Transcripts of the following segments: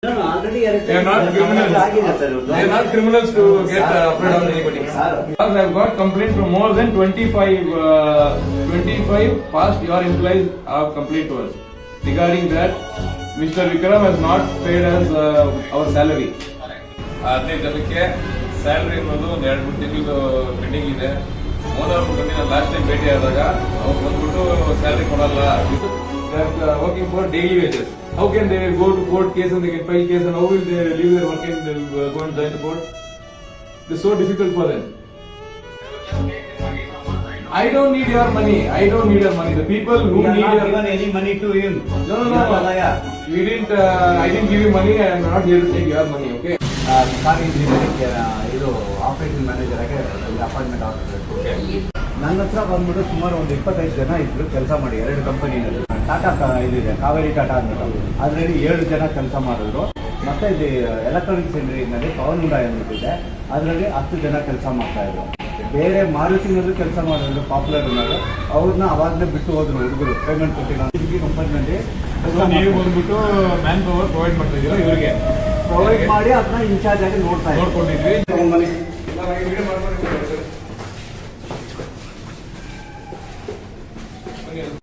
No, already They are not criminals. They are not criminals to get afraid of anybody. Because I have got complaints from more than 25 past your employees have complained to us regarding that Mr. Vikram has not paid us our salary. 15 ಜನಕ್ಕೆ salary ಅನ್ನೋದು ಒಂದು 2-3 ತಿಂಗಳು pending ಇದೆ. Owner ಬಂದು ನಾನು last time ಭೇಟಿ ಆದಾಗ ಅವ್ರು ಬಂದ್ಬಿಟ್ಟು ಸ್ಯಾಲರಿ ಕೊಡಲ್ಲ. Working for daily wages. How can they go to court case and they can file case and how will they leave their work and they'll go and join the court? It's so difficult for them. I don't need your money. I don't need your money. The people who need your given any money to him. No. We didn't. I didn't give you money. I am not here to take your money. Okay. Car engineering ಇದು operation manager ಆಗಿ appointment ಆಗ್ತದೆ. ನನ್ನ ಹತ್ರ ಬಂದ್ಬಿಟ್ಟು ಸುಮಾರು ಒಂದು 25 ಜನ ಇದ್ರು ಕೆಲಸ ಮಾಡಿ 2 ಕಂಪನಿನಲ್ಲಿ. ಟಾಟಾ ಇದಿದೆ ಕಾವೇರಿ ಟಾಟಾ ಅಂದ್ಬಿಟ್ಟು ಅದರಲ್ಲಿ 7 ಜನ ಕೆಲಸ ಮಾಡಿದ್ರು. ಮತ್ತೆ ಇಲ್ಲಿ ಎಲೆಕ್ಟ್ರಾನಿಕ್ಸ್ ಇಂಜಿನಿಯರಿಂಗ್ನಲ್ಲಿ ಪವನ್ ಹುಂಡಾಯ್ ಅಂದ್ಬಿಟ್ಟಿದೆ ಅದರಲ್ಲಿ 10 ಜನ ಕೆಲಸ ಮಾಡ್ತಾ ಇದ್ರು. ಬೇರೆ ಮಾರುತಿನಲ್ಲೂ ಕೆಲಸ ಮಾಡಿದ್ರು ಪಾಪ್ಯುಲರ್ ಮೇಲೆ ಅವ್ರನ್ನ ಅವಾಗಲೇ ಬಿಟ್ಟು ಹೋದ್ರು ಹುಡುಗರು ಪೇಮೆಂಟ್ ಕೊಟ್ಟಿಲ್ಲ. ಈ ಕಂಪನಿನಲ್ಲಿ ನೀವು ಬಂದ್ಬಿಟ್ಟು ಮ್ಯಾನ್ ಪವರ್ ಪ್ರೊವೈಡ್ ಮಾಡ್ತಾ ಇದ್ದೀರಾ ಇವರಿಗೆ ಪ್ರೊವೈಡ್ ಮಾಡಿ ಅದನ್ನ ಇನ್ಚಾರ್ಜ್ ಆಗಿ ನೋಡ್ಕೊಂಡಿದ್ವಿ.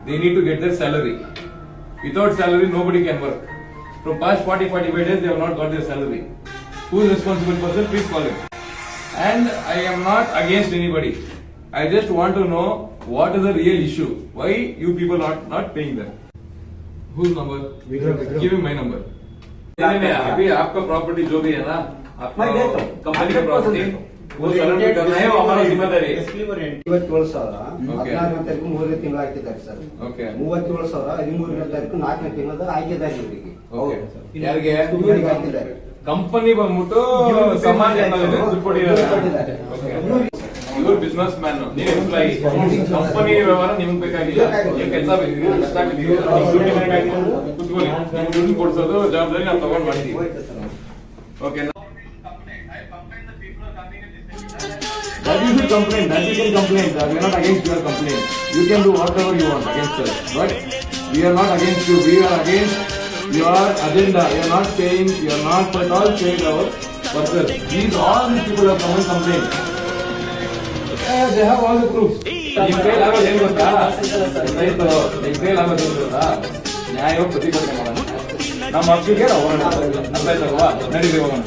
They need to get their salary. Without salary, nobody can work. From past 40-45 days, they have not got their salary. Who is responsible person? Please call him. And I am not against anybody. I just want to know what is the real issue. Why you people are not paying them? Whose number? Give him my number. अभी आपका property जो भी है ना, आपका company का property वो surrender करना है, वो हमारा जिम्मेदारी है. 27,000 16ನೇ ತಾರೀಕು 3ನೇ ತಿಂಗಳು ಹಾಕಿದ್ದಾರೆ ಸರ್. 37,000 13ನೇ ತಾರೀಕು 4ನೇ ತಿಂಗಳು ಹಾಕಿದ್ದಾರೆ ಇವರಿಗೆ. ಯಾರಿಗೆ ಹಾಕಿದ್ದಾರೆ ಕಂಪನಿ ಬಂದ್ಬಿಟ್ಟು ಸಮಾಜ ಇವರು ಬಿಸ್ನೆಸ್ ಮ್ಯಾನ್, ನೀವು ಎಂಪ್ಲಾಯಿ. ಕಂಪನಿ ವ್ಯವಹಾರ ನಿಮ್ಗೆ ಬೇಕಾಗಿಲ್ಲ, ನೀವು ಕೆಲಸ ಬೇಕಾಗಿಲ್ಲ, ಕಷ್ಟ ಆಗಿದ್ದೀವಿ, ಕುತ್ಕೊಳ್ಳಿ. ನಿಮ್ಗೆ ದುಡ್ಡು ಕೊಡ್ಸೋದು ಜವಾಬ್ದಾರಿ ನಾವು ತಗೊಂಡ್ ಮಾಡ್ತೀವಿ. Okay, that you should complain. That you can complain. We are not against your complaint. You can do whatever you want against us, but we are not against you. We are against your agenda. You are not saying, you are not at all saying our workers. All these people have come and complained. They have all the proofs. ನಿಮ್ಮ ಕೈಲಿ ಆಗೋದು ಏನು ಗೊತ್ತಾ? ನಿಮ್ಮ ಕೈಲಿ ಆಗೋದು ಏನು ಗೊತ್ತಾ? ನ್ಯಾಯವಾಗಿ ಪ್ರತಿಭಟನೆ ಮಾಡೋಣ. ನಮ್ಮ ಹಕ್ಕಿಗೆ ನಾವು ಹೋರಾಟ. ಅರ್ಥ ಆಯ್ತಲ್ವಾ? ನಡೀರಿ ಹೋಗೋಣ.